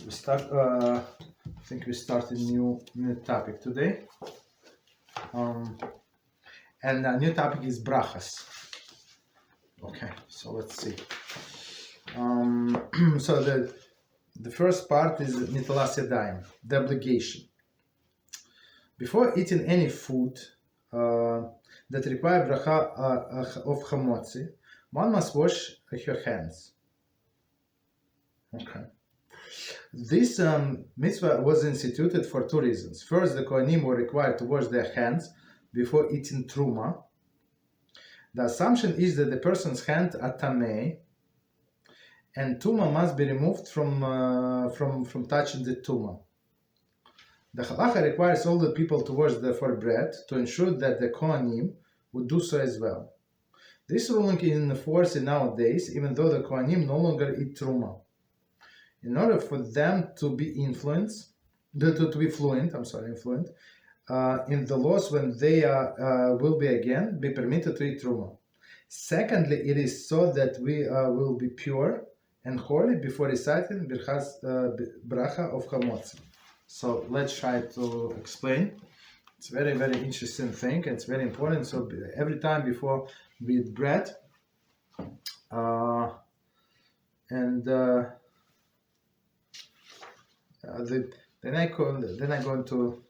We start. I think we start a new topic today, and the new topic is Brachos. Okay, so let's see. So the first part is Netilas Yadayim, the obligation. Before eating any food that require bracha of muktzeh, one must wash her hands. Okay. This mitzvah was instituted for two reasons. First, the Kohanim were required to wash their hands before eating truma. The assumption is that the person's hands are tamei, and truma must be removed from touching the truma. The Halachah requires all the people to wash for bread to ensure that the Kohanim would do so as well. This ruling is in force nowadays, even though the Kohanim no longer eat truma. In order for them to be fluent in the laws when they will be permitted to eat truma. Secondly, it is so that we will be pure and holy before reciting bracha of muktzeh. So let's try to explain. It's a very, very interesting thing. It's very important. So every time before we eat bread, then I'm going to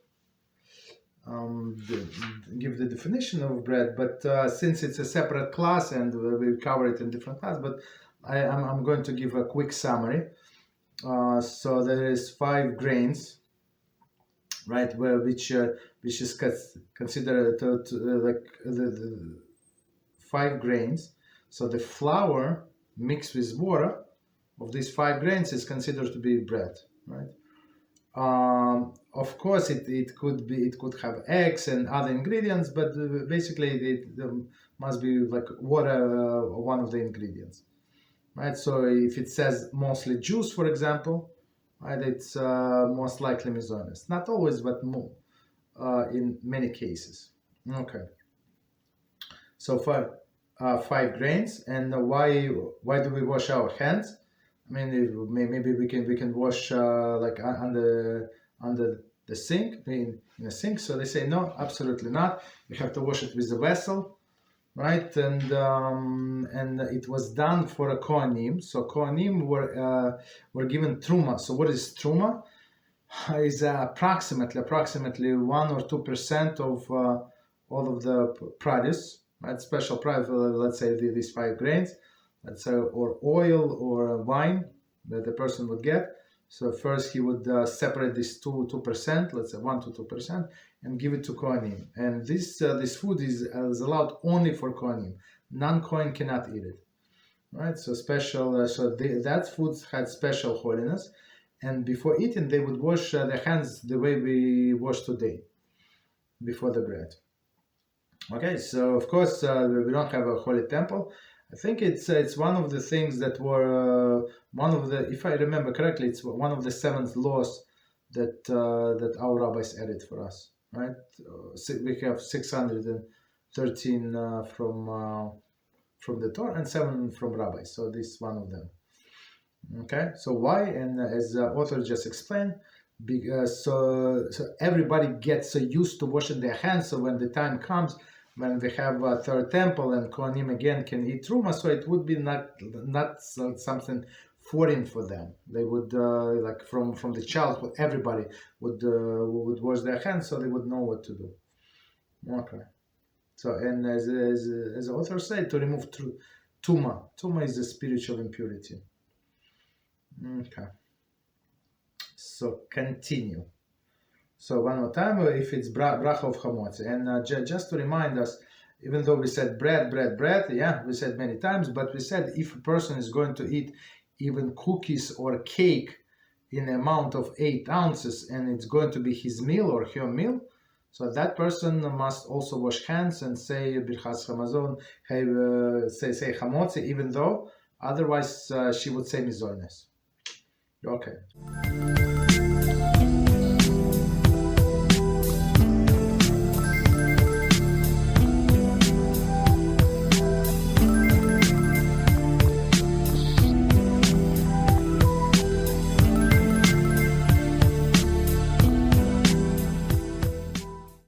give the definition of bread, but since it's a separate class and we cover it in different class, but I'm going to give a quick summary. So there is 5 grains, right? Which is considered like the 5 grains. So the flour mixed with water of these 5 grains is considered to be bread, right? Of course, it could have eggs and other ingredients, but basically it must be like water, one of the ingredients, right? So if it says mostly juice, for example, right, it's most likely Mizrachi. Not always, but more in many cases. Okay. So 5 grains, and why do we wash our hands? I mean, maybe we can wash like under the sink, in a sink. So they say no, absolutely not. You have to wash it with a vessel, right? And it was done for a Kohanim. So Kohanim were given truma. So what is truma? Is approximately 1 or 2% of all of the produce, right? Special produce. Let's say these 5 grains. Let's say, or oil or wine that the person would get. So first he would separate this 2%, let's say 1 to 2%, and give it to Kohanim. And this food is allowed only for Kohanim. Non-Kohen cannot eat it, right? So special. That food had special holiness, and before eating they would wash their hands the way we wash today, before the bread. Okay, so of course we don't have a holy temple. I think it's one of the things that were one of the, if I remember correctly, it's one of the 7 laws that our rabbis added for us, right? We have 613 from the Torah and 7 from rabbis, so this is one of them. Okay, so why? And as the author just explained, because so everybody gets so used to washing their hands, so when the time comes when we have a third temple and Kohanim again can eat truma, so it would be not something foreign for them. They would like from the childhood, everybody would wash their hands, so they would know what to do. Okay. So and as the author said, to remove tuma. Tuma is a spiritual impurity. Okay. So continue. So one more time, if it's bracha of muktzeh, and just to remind us, even though we said bread, yeah, we said many times, but we said if a person is going to eat even cookies or cake in an amount of 8 ounces, and it's going to be his meal or her meal, so that person must also wash hands and say Berachos Hamazon, say muktzeh, even though otherwise she would say Mizrachi. Okay.